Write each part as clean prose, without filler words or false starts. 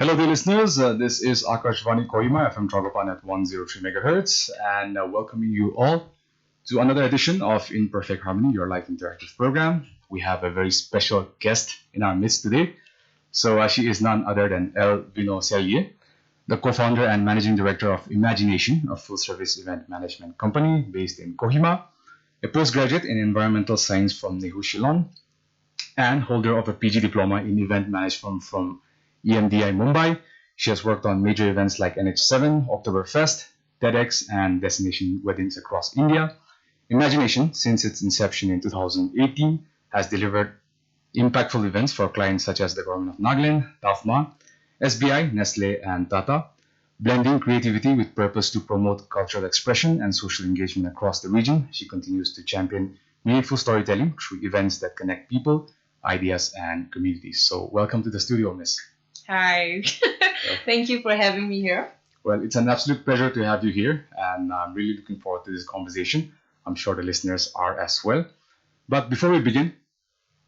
Hello, dear listeners. This is Akashvani Kohima from Tragopan at 103 megahertz, and welcoming you all to another edition of In Perfect Harmony, your live interactive program. We have a very special guest in our midst today. So she is none other than Elivino Seleyi, the co-founder and managing director of imagi.nation, a full-service event management company based in Kohima, a postgraduate in environmental science from NEHU Shillong, and holder of a PG diploma in event management from EMDI Mumbai. She has worked on major events like NH7, Oktoberfest, TEDx, and destination weddings across India. imagi.nation, since its inception in 2018, has delivered impactful events for clients such as the government of Nagaland, TaFMA, SBI, Nestle, and Tata, blending creativity with purpose to promote cultural expression and social engagement across the region. She continues to champion meaningful storytelling through events that connect people, ideas, and communities. So welcome to the studio, Miss. Hi. Thank you for having me here. Well, it's an absolute pleasure to have you here, and I'm really looking forward to this conversation. I'm sure the listeners are as well. But before we begin,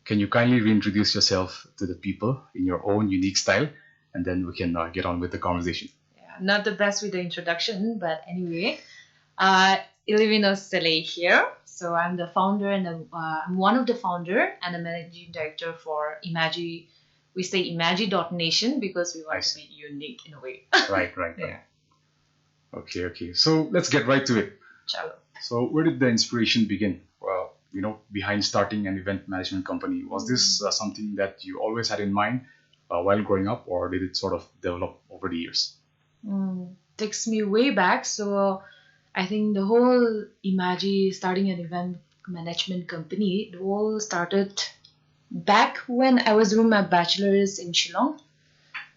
can you kindly reintroduce yourself to the people in your own unique style, and then we can get on with the conversation. Yeah, not the best with the introduction, but anyway, Elivino Seleyi here. So I'm the founder and I'm one of the founder and a managing director for Imagi. We say imagi.nation because we want to be unique in a way. Right. Yeah. Okay. So let's get right to it. Chalo. So where did the inspiration begin? Well, behind starting an event management company, was this something that you always had in mind while growing up, or did it sort of develop over the years? Takes me way back. So I think the whole Imagi starting an event management company, it all started back when I was doing my bachelor's in Shillong.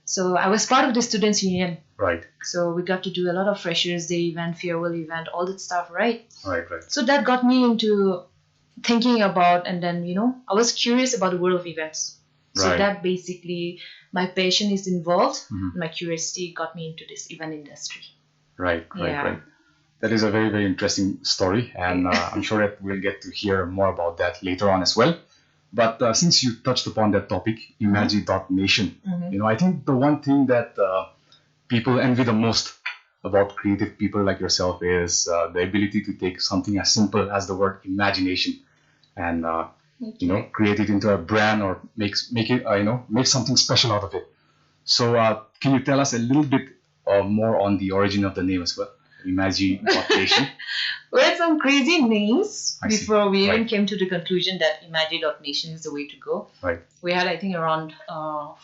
So I was part of the students' union. Right. So we got to do a lot of freshers' day event, farewell event, all that stuff, right? Right. So that got me into thinking about, and then, I was curious about the world of events. So that basically, my passion is involved. Mm-hmm. My curiosity got me into this event industry. Right. That is a very, very interesting story. And I'm sure that we'll get to hear more about that later on as well. But since you touched upon that topic, imagi.nation, I think the one thing that people envy the most about creative people like yourself is the ability to take something as simple as the word imagination and create it into a brand or make something special out of it. So can you tell us a little bit more on the origin of the name as well? Imagi.nation. We had some crazy names before we even came to the conclusion that imagi.nation is the way to go. Right. We had, I think, around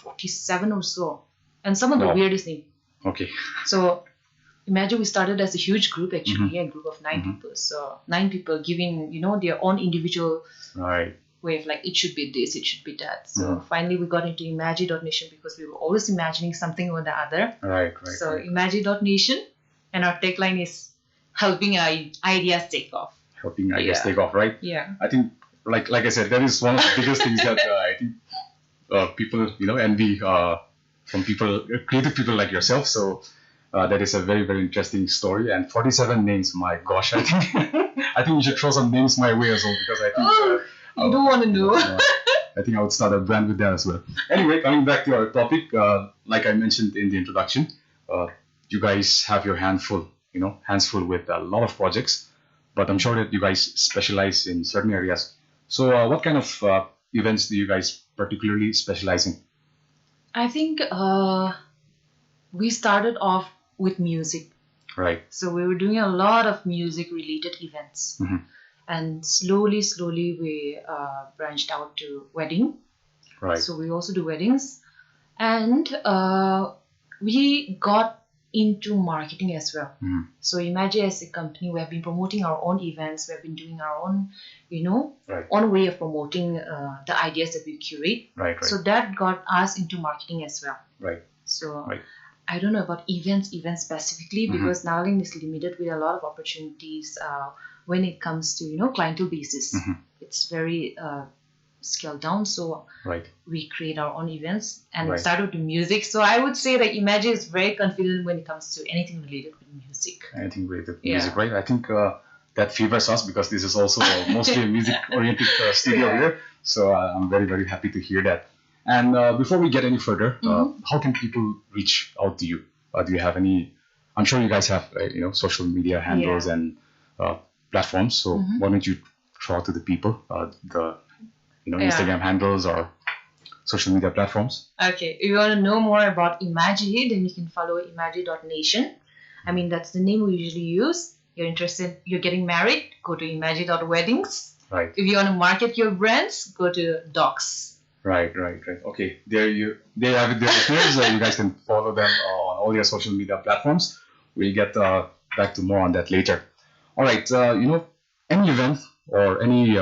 47 or so. And some of the weirdest names. Okay. So imagine we started as a huge group, actually, a group of 9 people. So 9 people giving, their own individual way of like, it should be this, it should be that. So finally we got into imagi.nation because we were always imagining something or the other. Right. So imagi.nation, and our tagline is helping ideas take off. Helping ideas take off, right? Yeah. I think, like I said, that is one of the biggest things that I think people, envy from people, creative people like yourself. So that is a very, very interesting story. And 47 names, my gosh, I think you should throw some names my way as well, because I think you don't want to know. I think I would start a brand with that as well. Anyway, coming back to our topic, like I mentioned in the introduction, you guys have your hands full with a lot of projects, but I'm sure that you guys specialize in certain areas. So what kind of events do you guys particularly specialize in? I think we started off with music. Right. So we were doing a lot of music-related events. And slowly we branched out to wedding. Right. So we also do weddings. And we got into marketing as well. So imagine as a company, we have been promoting our own events. We have been doing our own, own way of promoting the ideas that we curate. Right. So that got us into marketing as well. Right. So I don't know about events specifically, because Nagaland is limited with a lot of opportunities when it comes to, clientele basis. It's very scaled down. So we create our own events and start with the music. So I would say that Imagi is very confident when it comes to anything related with music. Anything related with music, right? I think that favors us because this is also mostly a music-oriented studio here. So I'm very, very happy to hear that. And before we get any further, how can people reach out to you? Do you have any? I'm sure you guys have social media handles and platforms. So why don't you throw out to the people the Instagram handles or social media platforms? Okay, if you want to know more about Imagi, then you can follow imagi.nation. I mean, that's the name we usually use. You're interested, you're getting married, go to imagi.weddings. Right. If you want to market your brands, go to docs. Right. Okay, there you have it, there, listeners. You guys can follow them on all your social media platforms. We'll get back to more on that later. All right, any event or any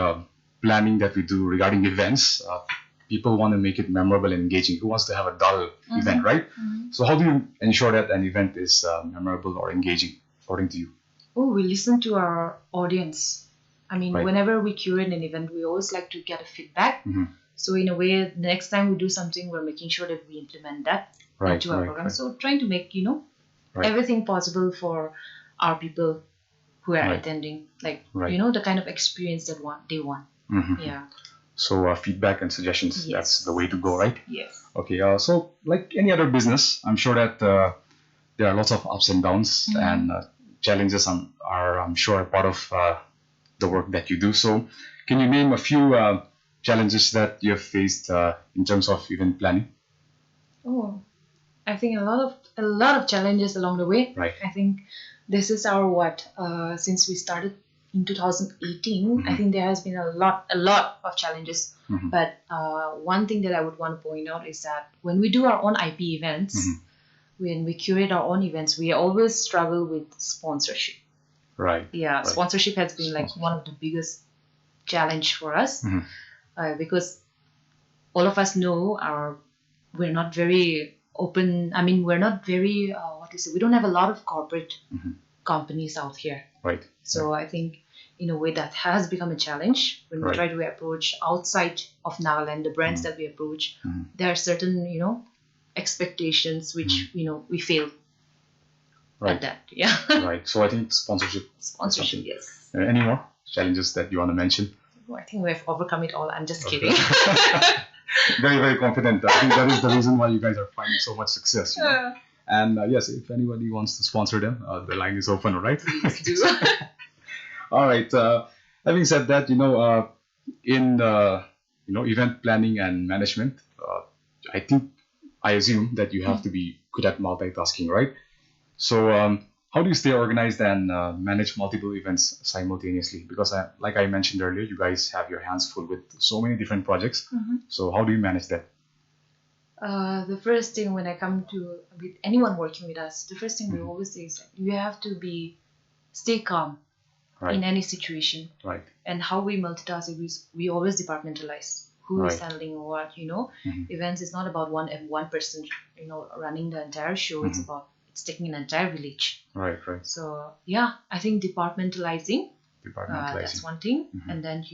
planning that we do regarding events, people want to make it memorable and engaging. Who wants to have a dull event, right? So how do you ensure that an event is memorable or engaging, according to you? Oh, we listen to our audience. I mean, whenever we curate an event, we always like to get a feedback. So in a way, the next time we do something, we're making sure that we implement that into our program. So trying to make, everything possible for our people who are attending, like, the kind of experience that they want. Yeah. So feedback and suggestions, that's the way to go, right? Yes. Okay, so like any other business, I'm sure that there are lots of ups and downs and challenges are, I'm sure, a part of the work that you do. So can you name a few challenges that you have faced in terms of event planning? Oh, I think a lot of challenges along the way. Right. I think this is our since we started in 2018, I think there has been a lot of challenges. But one thing that I would want to point out is that when we do our own IP events, when we curate our own events, we always struggle with sponsorship. Right. Yeah, sponsorship has been like one of the biggest challenge for us because all of us know we're not very open. I mean, we're not very we don't have a lot of corporate companies out here. Right. So I think in a way that has become a challenge when we try to approach outside of Nagaland, the brands that we approach. There are certain expectations which we fail at that. Yeah. Right. So I think sponsorship, yes. Any more challenges that you want to mention? I think we've overcome it all. I'm just kidding. Very, very confident. I think that is the reason why you guys are finding so much success. And yes, if anybody wants to sponsor them, the line is open, all right? Please do. All right. Having said that, in event planning and management, I assume that you have to be good at multitasking, right? So how do you stay organized and manage multiple events simultaneously? Because like I mentioned earlier, you guys have your hands full with so many different projects. So how do you manage that? The first thing when I come to with anyone working with us, the first thing we always say is that you have to stay calm in any situation. Right. And how we multitask is we always departmentalize who is handling what. Events is not about one person running the entire show. It's taking an entire village. Right. So yeah, I think departmentalizing. That's one thing, and then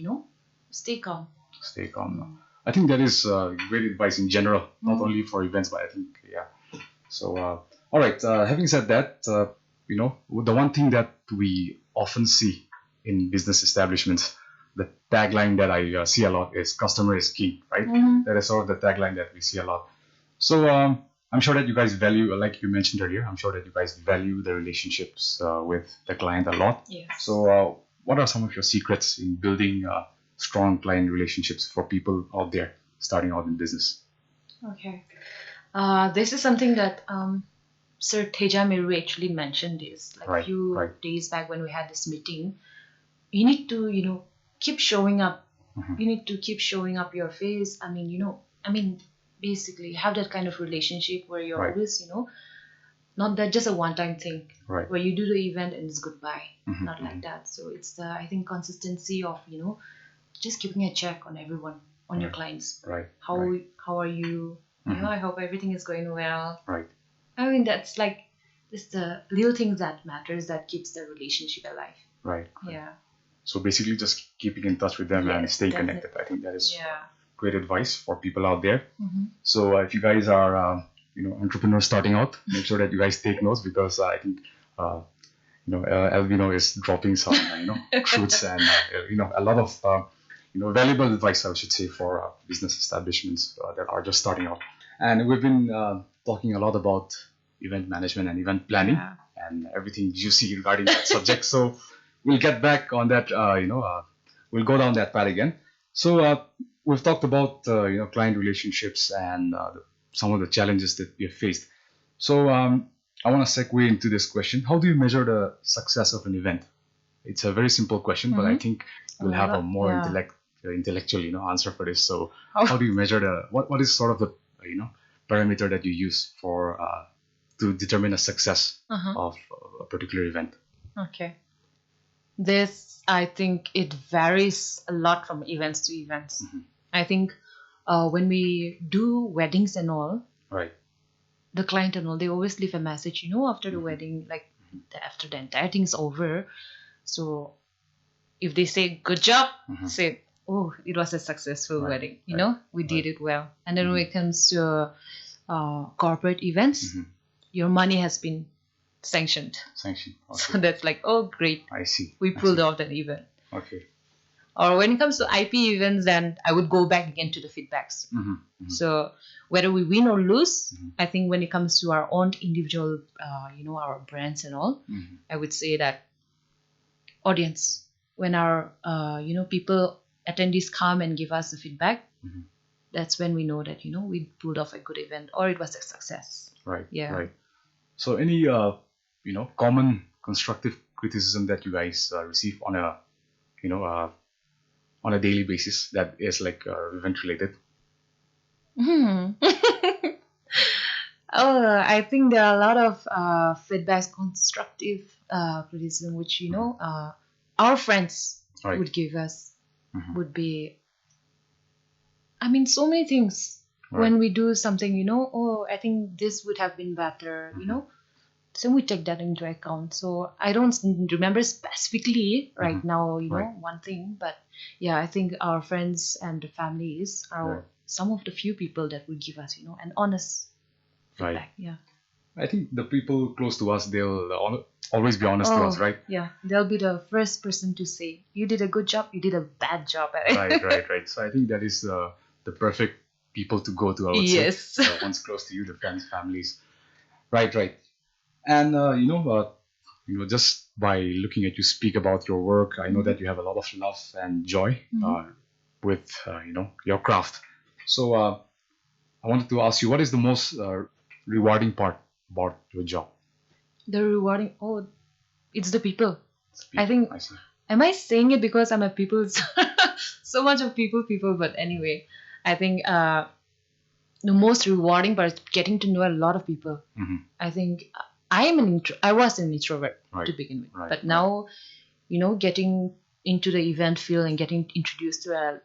stay calm. Stay calm. I think that is great advice in general, not only for events, but I think So all right. Having said that, the one thing that we often see in business establishments, the tagline that I see a lot is "customer is king," right? That is sort of the tagline that we see a lot. So I'm sure that you guys value, like you mentioned earlier, I'm sure that you guys value the relationships with the client a lot. Yes. So what are some of your secrets in building strong client relationships for people out there starting out in business? Okay. This is something that Sir Teja Meru actually mentioned this a few days back when we had this meeting. You need to, keep showing up. You need to keep showing up your face. I mean, basically have that kind of relationship where you're always, not that just a one-time thing where you do the event and it's goodbye. Not like that. So it's I think consistency of, just keeping a check on everyone, on your clients. Right. How are you? I hope everything is going well. Right. I mean, that's like just the little things that matters that keeps the relationship alive. Right. Yeah. So basically just keeping in touch with them and staying connected. I think that is great advice for people out there. So if you guys are, entrepreneurs starting out, make sure that you guys take notes because I think, Elivino is dropping some, truths and, a lot of valuable advice, I should say, for business establishments that are just starting out. And we've been talking a lot about event management and event planning and everything juicy regarding that subject. So we'll get back on that. We'll go down that path again. So we've talked about client relationships and some of the challenges that we have faced. So I want to segue into this question: how do you measure the success of an event? It's a very simple question, but I think we'll have a more intellectual, answer for this. So, how do you measure what is sort of the parameter that you use for to determine the success of a particular event? Okay. This, I think it varies a lot from events to events. I think when we do weddings and all, right, the client and all, they always leave a message, after the wedding, like after the entire thing's over. So if they say good job, say, oh, it was a successful wedding, we did it well. And then when it comes to corporate events, your money has been sanctioned. Okay. So that's like, oh, great. I see. We pulled off that event. Okay. Or when it comes to IP events, then I would go back again to the feedbacks. So whether we win or lose, I think when it comes to our own individual, our brands and all, I would say that audience, when our, people, attendees come and give us the feedback, that's when we know that, we pulled off a good event or it was a success. Right. Yeah. Right. So any, common constructive criticism that you guys receive on a, on a daily basis that is like event related? Oh, I think there are a lot of feedbacks, constructive criticism, which our friends would give us. Would be, I mean, so many things. When we do something, oh, I think this would have been better, so we take that into account. So I don't remember specifically right now, one thing, but yeah, I think our friends and the families are some of the few people that would give us, an honest feedback. Yeah. I think the people close to us, they'll always be honest to us, right? Yeah, they'll be the first person to say, you did a good job, you did a bad job at it. Right. So I think that is the perfect people to go to, I would say. Once close to you, the friends, families. Right. And, just by looking at you speak about your work, I know that you have a lot of love and joy with, your craft. So I wanted to ask you, what is the most rewarding part about your job? The rewarding, it's the people. I think, am I saying it because I'm a people, so much of people, but anyway, I think the most rewarding part is getting to know a lot of people. I think I was an introvert to begin with, but now, getting into the event field and getting introduced to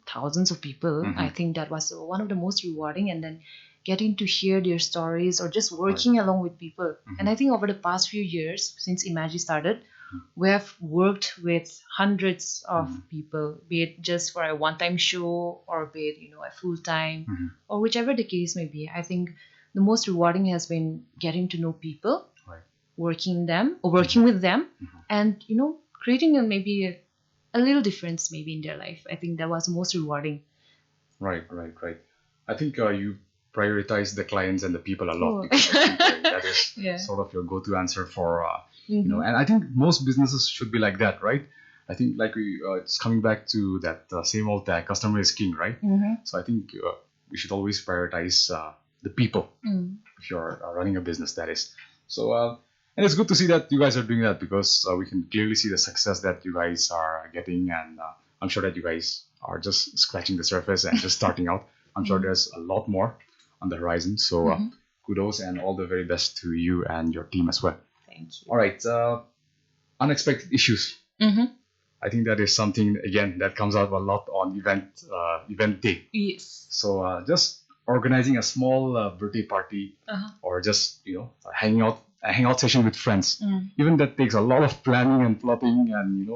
thousands of people, I think that was one of the most rewarding. And then getting to hear their stories or just working along with people. And I think over the past few years, since Imagi started, we have worked with hundreds of people, be it just for a one-time show or be it, a full-time or whichever the case may be. I think the most rewarding has been getting to know people, working with them, and, creating maybe a little difference maybe in their life. I think that was the most rewarding. Right. I think you prioritize the clients and the people a lot because I think that is sort of your go-to answer for, and I think most businesses should be like that, right? I think like it's coming back to that same old tag, customer is king, right? So I think we should always prioritize the people if you're running a business, that is. So, and it's good to see that you guys are doing that because we can clearly see the success that you guys are getting, and I'm sure that you guys are just scratching the surface and just starting out. I'm sure there's a lot more on the horizon. So kudos and all the very best to you and your team as well. Thank you. All right. Unexpected issues. I think that is something, again, that comes out a lot on event day. Yes. So just organizing a small birthday party or just, a hangout session with friends. Even that takes a lot of planning and plotting and,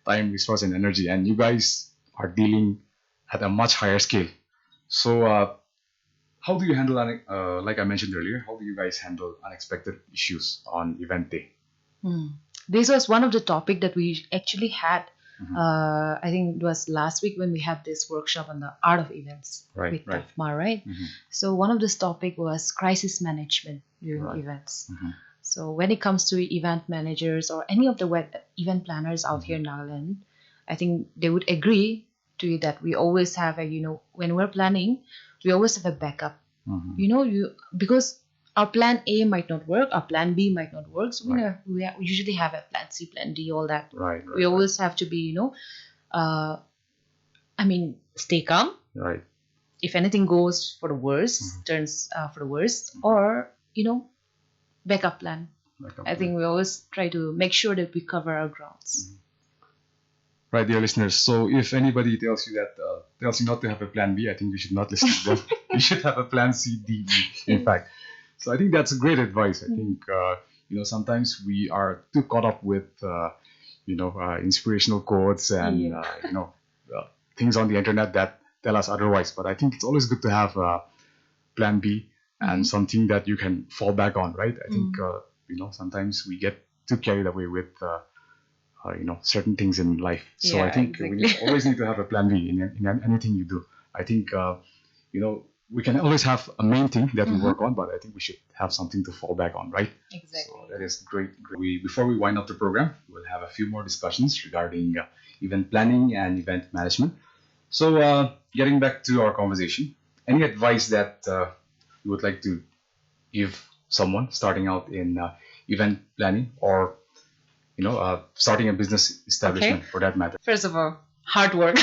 time, resource, and energy. And you guys are dealing at a much higher scale. So how do you handle, like I mentioned earlier, how do you guys handle unexpected issues on event day? This was one of the topic that we actually had I think it was last week when we had this workshop on the art of events with TaFMA, right? So one of this topic was crisis management during events. So when it comes to event managers or any of the event planners out here in Nagaland, I think they would agree to you that we always have when we're planning, we always have a backup. Because our plan A might not work, our plan B might not work. So we usually have a plan C, plan D, all that. We always have to be, stay calm. If anything goes for the worst, turns for the worst, or, backup plan. I think we always try to make sure that we cover our grounds. Right, dear listeners. So if anybody tells you not to have a plan B, I think you should not listen to them. You should have a plan C, D, E, in fact. So I think that's great advice. I think, sometimes we are too caught up with, inspirational quotes and, things on the internet that tell us otherwise. But I think it's always good to have a plan B and something that you can fall back on, right? I think, sometimes we get too carried away with, certain things in life. So I think we always need to have a plan B in anything you do. I think, we can always have a main thing that we work on, but I think we should have something to fall back on, right? Exactly. So that is great. Before we wind up the program, we'll have a few more discussions regarding event planning and event management. So getting back to our conversation, any advice that you would like to give someone starting out in event planning or, starting a business establishment for that matter? First of all, hard work.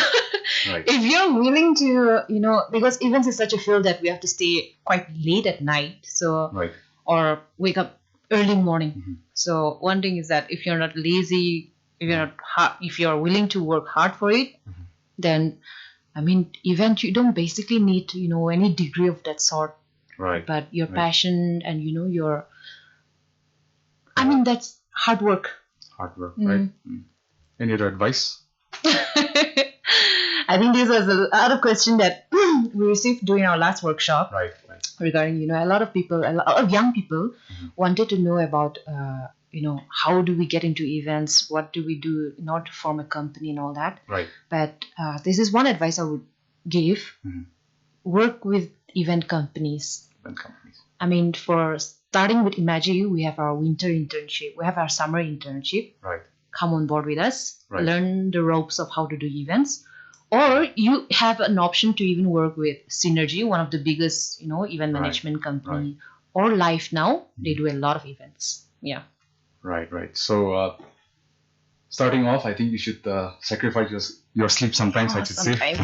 Right. If you're willing to, because events is such a field that we have to stay quite late at night, or wake up early morning. So one thing is that if you're not lazy, if you're willing to work hard for it, then event you don't basically need any degree of that sort. Right. But your passion and your, that's hard work. Hard work, right? Any other advice? I think this was a lot of question that we received during our last workshop. Right. Regarding, a lot of young people wanted to know about, how do we get into events? What do we do in order to form a company and all that? Right. But this is one advice I would give. Work with event companies. For starting with Imagi, we have our winter internship. We have our summer internship. Right. Come on board with us. Right. Learn the ropes of how to do events. Or you have an option to even work with Synergy, one of the biggest, event management company, or Life Now. They do a lot of events. Yeah. Right. So, starting off, I think you should sacrifice your sleep sometimes. I should say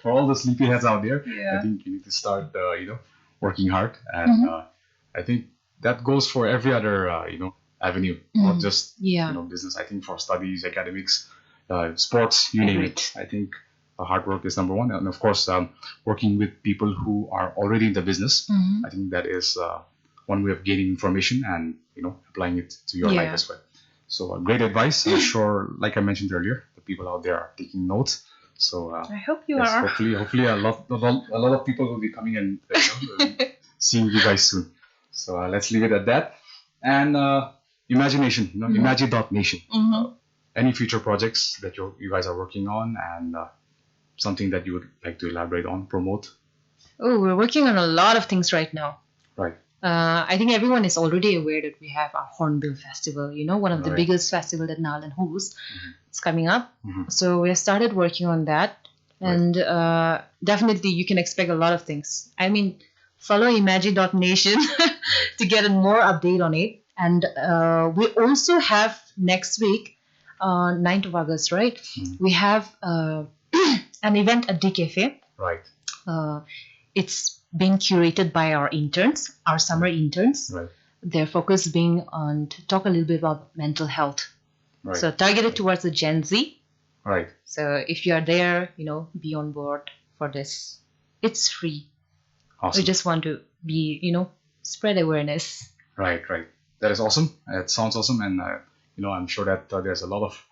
for all the sleepyheads out there. I think you need to start, working hard, and I think that goes for every other, avenue, not just business. I think for studies, academics. Sports, you name it. I think hard work is number one, and of course, working with people who are already in the business. I think that is one way of gaining information and applying it to your life as well. So, great advice. I'm sure, like I mentioned earlier, the people out there are taking notes. So I hope you are. Hopefully, a lot of people will be coming and seeing you guys soon. So let's leave it at that. And imagi.nation, imagi.nation. Any future projects that you guys are working on and something that you would like to elaborate on, promote? Oh, we're working on a lot of things right now. Right. I think everyone is already aware that we have our Hornbill Festival, one of the biggest festival that Nagaland hosts. It's coming up. So we have started working on that. And definitely you can expect a lot of things. Follow imagi.nation to get a more update on it. And we also have next week, 9th of August, right? We have an event at D Cafe. Right. It's being curated by our interns, our summer interns. Right. Their focus being on to talk a little bit about mental health. Right. So targeted towards the Gen Z. Right. So if you are there, be on board for this. It's free. Awesome. We just want to be, spread awareness. Right. That is awesome. It sounds awesome, and I'm sure that there's a lot of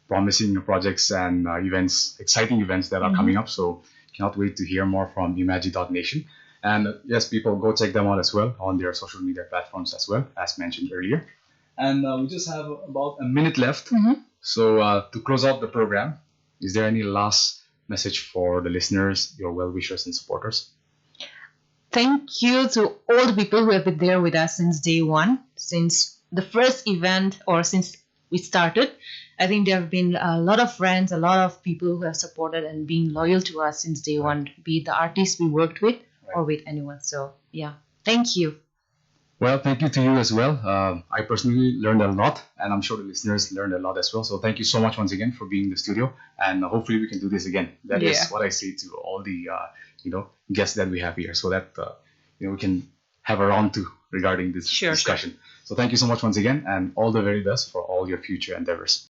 promising projects and events, exciting events that are coming up. So cannot wait to hear more from imagi.nation. And yes, people, go check them out as well on their social media platforms as well, as mentioned earlier. And we just have about a minute left. So to close out the program, is there any last message for the listeners, your well-wishers and supporters? Thank you to all the people who have been there with us since day one, since the first event or since we started. I think there have been a lot of friends, a lot of people who have supported and been loyal to us since day one, be it the artists we worked with or with anyone. So, yeah, thank you. Well, thank you to you as well. I personally learned a lot, and I'm sure the listeners learned a lot as well. So thank you so much once again for being in the studio, and hopefully we can do this again. That is what I say to all the guests that we have here, so that we can have a round two regarding this discussion. So thank you so much once again, and all the very best for all your future endeavors.